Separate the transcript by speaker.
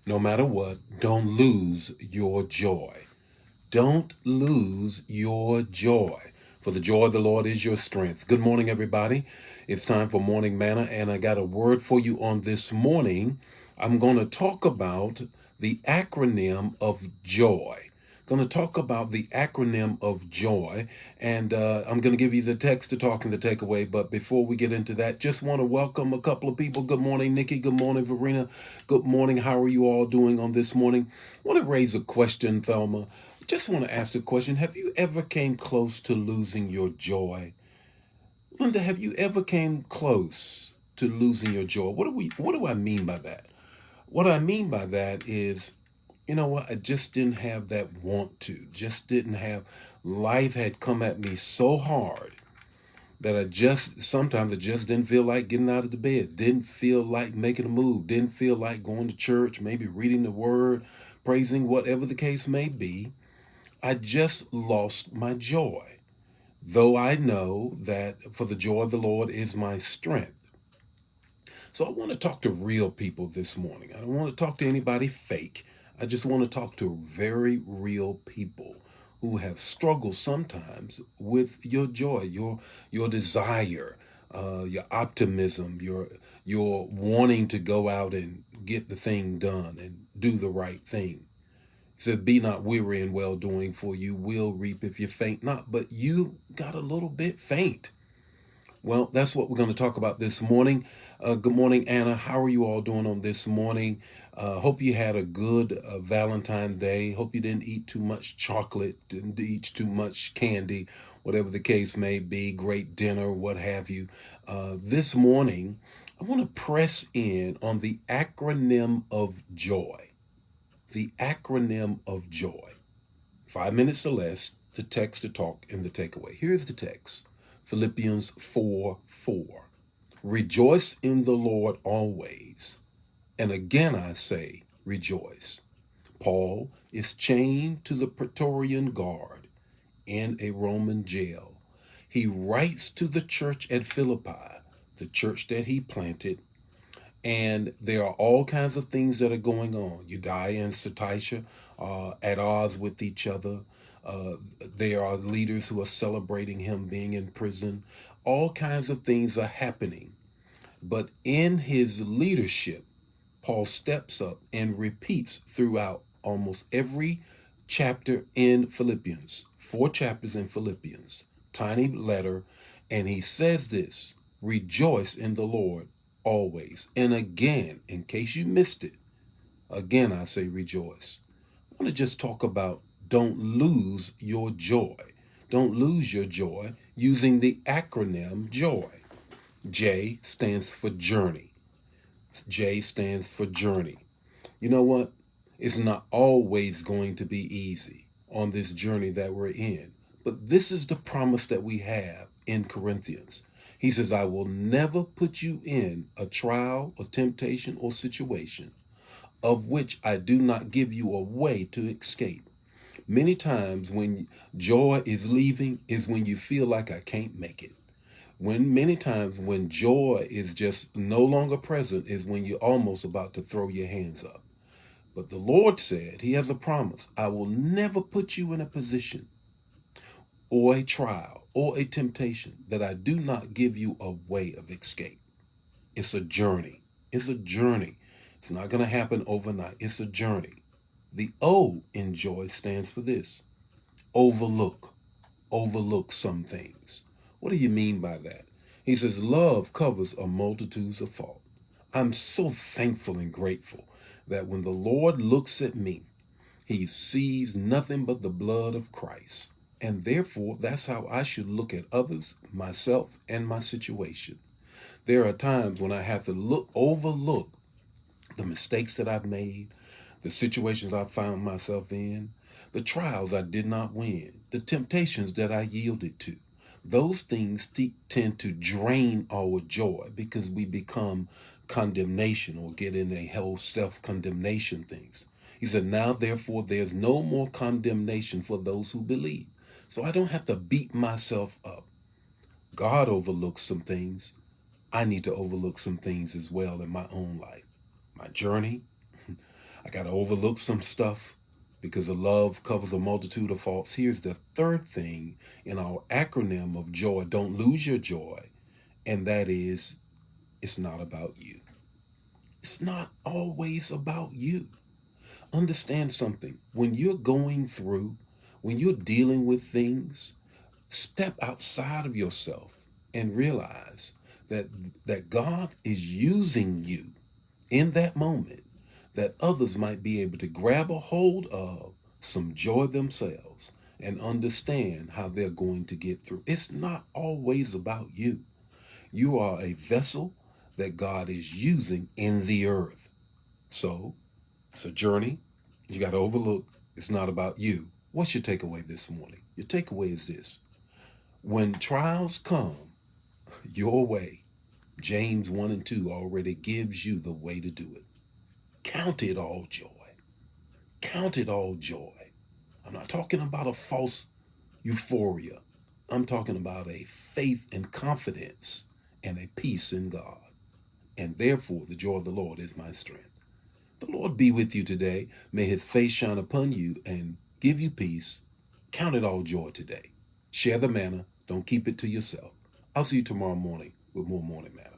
Speaker 1: No matter what, don't lose your joy. Don't lose your joy. For the joy of the Lord is your strength. Good morning, everybody. It's time for Morning Manna, and I got a word for you on this morning. I'm going to talk about the acronym of joy. Going to talk about the acronym of joy, and I'm going to give you the text to talk and the takeaway. But before we get into that, just want to welcome a couple of people. Good morning, Nikki. Good morning, Verena. Good morning. How are you all doing on this morning? I want to raise a question, Thelma. Just want to ask the question: have you ever came close to losing your joy? Linda, have you ever came close to losing your joy? What do I mean by that? What I mean by that is, you know what? I just didn't have that want to. Just didn't have. Life had come at me so hard that sometimes I just didn't feel like getting out of the bed. Didn't feel like making a move. Didn't feel like going to church, maybe reading the word, praising, whatever the case may be. I just lost my joy. Though I know that for the joy of the Lord is my strength. So I want to talk to real people this morning. I don't want to talk to anybody fake. I just want to talk to very real people who have struggled sometimes with your joy, your desire, your optimism, your wanting to go out and get the thing done and do the right thing. He said, be not weary in well doing, for you will reap if you faint not. But you got a little bit faint. Well, that's what we're going to talk about this morning. Good morning, Anna. How are you all doing on this morning? Hope you had a good Valentine's Day. Hope you didn't eat too much chocolate, didn't eat too much candy, whatever the case may be, great dinner, what have you. This morning, I want to press in on the acronym of joy. The acronym of joy. 5 minutes or less, the text to talk and the takeaway. Here's the text. Philippians 4:4. Rejoice in the Lord always. And again I say, rejoice. Paul is chained to the Praetorian Guard in a Roman jail. He writes to the church at Philippi, the church that he planted, and there are all kinds of things that are going on. Euodia and Syntyche are at odds with each other. There are leaders who are celebrating him being in prison. All kinds of things are happening. But in his leadership, Paul steps up and repeats throughout almost every chapter in Philippians, 4 chapters in Philippians, tiny letter, and he says this: rejoice in the Lord always. And again, in case you missed it, again I say rejoice. I want to just talk about don't lose your joy. Don't lose your joy using the acronym JOY. J stands for journey. J stands for journey. You know what? It's not always going to be easy on this journey that we're in. But this is the promise that we have in Corinthians. He says, I will never put you in a trial or temptation or situation of which I do not give you a way to escape. Many times when joy is leaving is when you feel like I can't make it. Many times when joy is just no longer present is when you're almost about to throw your hands up. But the Lord said, he has a promise. I will never put you in a position or a trial or a temptation that I do not give you a way of escape. It's a journey. It's a journey. It's not going to happen overnight. It's a journey. The O in joy stands for this: overlook. Overlook some things. What do you mean by that? He says, love covers a multitude of fault. I'm so thankful and grateful that when the Lord looks at me, he sees nothing but the blood of Christ. And therefore, that's how I should look at others, myself, and my situation. There are times when I have to overlook the mistakes that I've made, the situations I found myself in, the trials I did not win, the temptations that I yielded to. Those things tend to drain our joy because we become condemnation or get in a whole self-condemnation things. He said, now therefore there's no more condemnation for those who believe. So I don't have to beat myself up. God overlooks some things. I need to overlook some things as well in my own life. My journey, I got to overlook some stuff because the love covers a multitude of faults. Here's the third thing in our acronym of joy. Don't lose your joy. And that is, it's not about you. It's not always about you. Understand something. When you're going through, when you're dealing with things, step outside of yourself and realize that God is using you in that moment, that others might be able to grab a hold of some joy themselves and understand how they're going to get through. It's not always about you. You are a vessel that God is using in the earth. So it's a journey. You got to overlook. It's not about you. What's your takeaway this morning? Your takeaway is this. When trials come your way, James 1 and 2 already gives you the way to do it. Count it all joy. Count it all joy. I'm not talking about a false euphoria. I'm talking about a faith and confidence and a peace in God. And therefore, the joy of the Lord is my strength. The Lord be with you today. May his face shine upon you and give you peace. Count it all joy today. Share the manna. Don't keep it to yourself. I'll see you tomorrow morning with more Morning Manna.